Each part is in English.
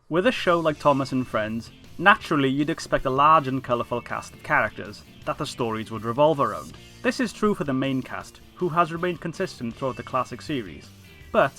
With a show like Thomas and Friends, naturally you'd expect a large and colourful cast of characters that the stories would revolve around. This is true for the main cast, who has remained consistent throughout the classic series. But,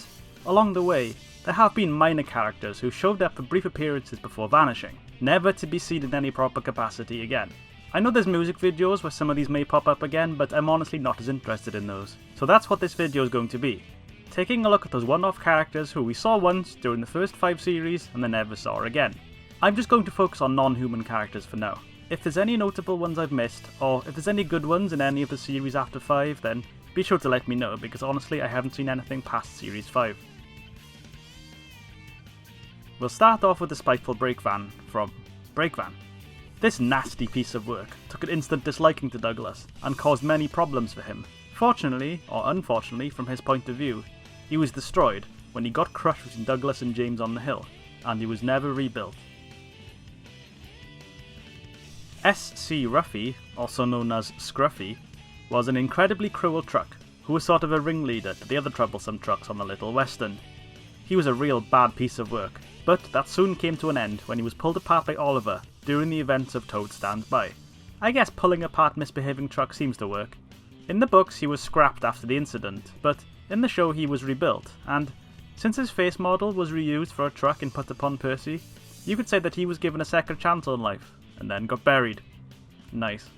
along the way, there have been minor characters who showed up for brief appearances before vanishing, never to be seen in any proper capacity again. I know there's music videos where some of these may pop up again, but I'm honestly not as interested in those. So that's what this video is going to be. Taking a look at those one-off characters who we saw once during the first 5 series and then never saw again. I'm just going to focus on non-human characters for now. If there's any notable ones I've missed, or if there's any good ones in any of the series after 5, then be sure to let me know, because honestly I haven't seen anything past series 5. We'll start off with the spiteful Breakvan from Breakvan. This nasty piece of work took an instant disliking to Douglas and caused many problems for him. Fortunately, or unfortunately from his point of view, he was destroyed when he got crushed between Douglas and James on the hill, and he was never rebuilt. S.C. Ruffy, also known as Scruffy, was an incredibly cruel truck who was sort of a ringleader to the other troublesome trucks on the Little West End. He was a real bad piece of work, but that soon came to an end when he was pulled apart by Oliver during the events of Toad Stands By. I guess pulling apart misbehaving trucks seems to work. In the books he was scrapped after the incident, but in the show he was rebuilt, and since his face model was reused for a truck in Put Upon Percy, you could say that he was given a second chance on life, and then got buried. Nice.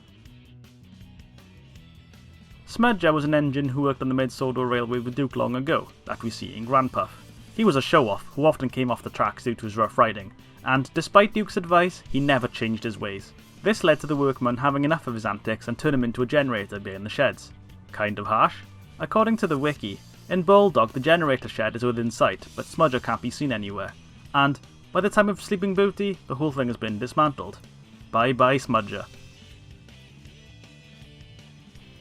Smudger was an engine who worked on the Mid-Sodor Railway with Duke long ago, that we see in Grandpuff. He was a show-off who often came off the tracks due to his rough riding, and despite Duke's advice, he never changed his ways. This led to the workmen having enough of his antics and turn him into a generator behind the sheds. Kind of harsh. According to the wiki, in Bulldog the generator shed is within sight, but Smudger can't be seen anywhere, and by the time of Sleeping Beauty, the whole thing has been dismantled. Bye bye Smudger.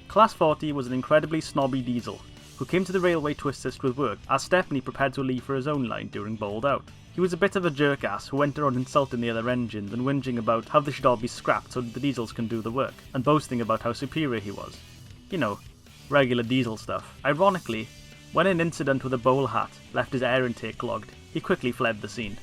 Class 40 was an incredibly snobby diesel, who came to the railway to assist with work as Stepney prepared to leave for his own line during Bowled Out. He was a bit of a jerk-ass who went around insulting the other engines and whinging about how they should all be scrapped so that the diesels can do the work, and boasting about how superior he was. You know, regular diesel stuff. Ironically, when an incident with a bowl hat left his air intake clogged, he quickly fled the scene.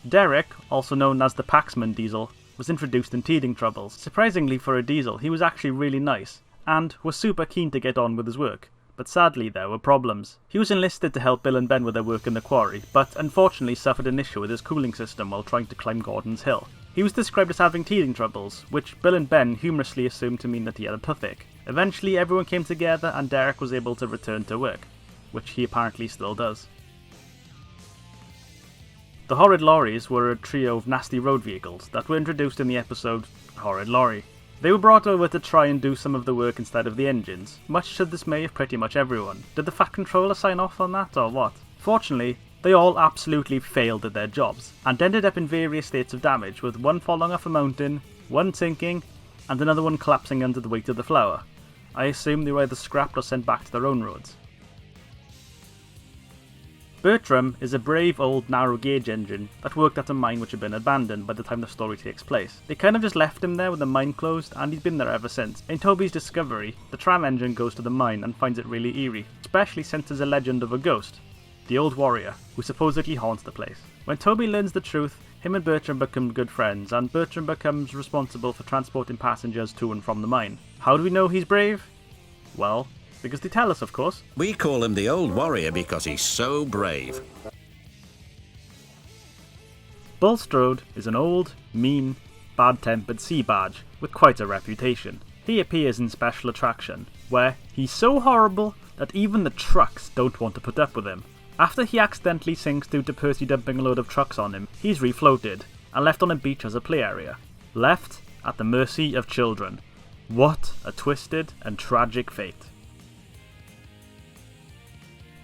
Derek, also known as the Paxman Diesel, was introduced in teething troubles. Surprisingly for a diesel, he was actually really nice, and was super keen to get on with his work, but sadly there were problems. He was enlisted to help Bill and Ben with their work in the quarry, but unfortunately suffered an issue with his cooling system while trying to climb Gordon's Hill. He was described as having teething troubles, which Bill and Ben humorously assumed to mean that he had a toothache. Eventually everyone came together and Derek was able to return to work, which he apparently still does. The Horrid Lorries were a trio of nasty road vehicles that were introduced in the episode Horrid Lorry. They were brought over to try and do some of the work instead of the engines, much to the dismay of pretty much everyone. Did the Fat Controller sign off on that or what? Fortunately, they all absolutely failed at their jobs, and ended up in various states of damage, with one falling off a mountain, one sinking, and another one collapsing under the weight of the flour. I assume they were either scrapped or sent back to their own roads. Bertram is a brave old narrow gauge engine that worked at a mine which had been abandoned by the time the story takes place. They kind of just left him there with the mine closed, and he's been there ever since. In Toby's discovery, the tram engine goes to the mine and finds it really eerie, especially since there's a legend of a ghost, the old warrior, who supposedly haunts the place. When Toby learns the truth, him and Bertram become good friends, and Bertram becomes responsible for transporting passengers to and from the mine. How do we know he's brave? Well, because they tell us, of course. We call him the Old Warrior because he's so brave. Bulstrode is an old, mean, bad-tempered sea barge with quite a reputation. He appears in Special Attraction, where he's so horrible that even the trucks don't want to put up with him. After he accidentally sinks due to Percy dumping a load of trucks on him, he's refloated and left on a beach as a play area. Left at the mercy of children. What a twisted and tragic fate.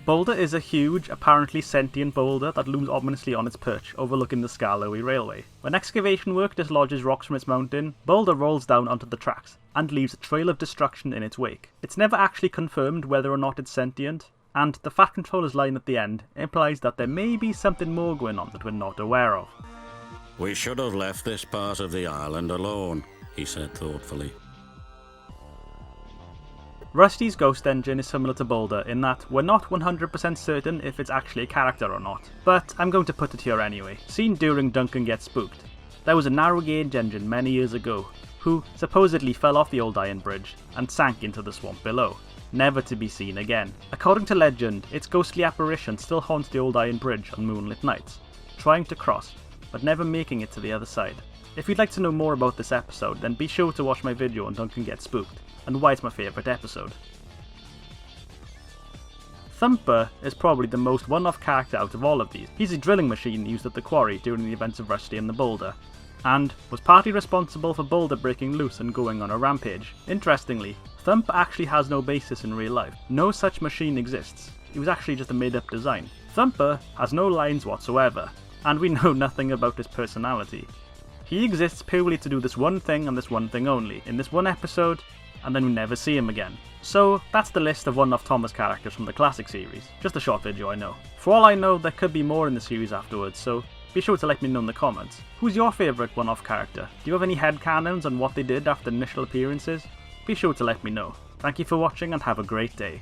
Boulder is a huge, apparently sentient boulder that looms ominously on its perch, overlooking the Skarloey Railway. When excavation work dislodges rocks from its mountain, Boulder rolls down onto the tracks, and leaves a trail of destruction in its wake. It's never actually confirmed whether or not it's sentient, and the Fat Controller's line at the end implies that there may be something more going on that we're not aware of. We should have left this part of the island alone, he said thoughtfully. Rusty's ghost engine is similar to Boulder in that we're not 100% certain if it's actually a character or not, but I'm going to put it here anyway. Seen during Duncan Gets Spooked. There was a narrow gauge engine many years ago who supposedly fell off the old iron bridge and sank into the swamp below, never to be seen again. According to legend, its ghostly apparition still haunts the old iron bridge on moonlit nights, trying to cross, but never making it to the other side. If you'd like to know more about this episode, then be sure to watch my video on Duncan Gets Spooked, and why it's my favourite episode. Thumper is probably the most one-off character out of all of these. He's a drilling machine used at the quarry during the events of Rusty and the Boulder, and was partly responsible for Boulder breaking loose and going on a rampage. Interestingly, Thumper actually has no basis in real life. No such machine exists. It was actually just a made-up design. Thumper has no lines whatsoever, and we know nothing about his personality. He exists purely to do this one thing and this one thing only, in this one episode, and then we never see him again. So that's the list of one-off Thomas characters from the classic series. Just a short video, I know. For all I know, there could be more in the series afterwards, so be sure to let me know in the comments. Who's your favourite one-off character? Do you have any headcanons on what they did after initial appearances? Be sure to let me know. Thank you for watching and have a great day.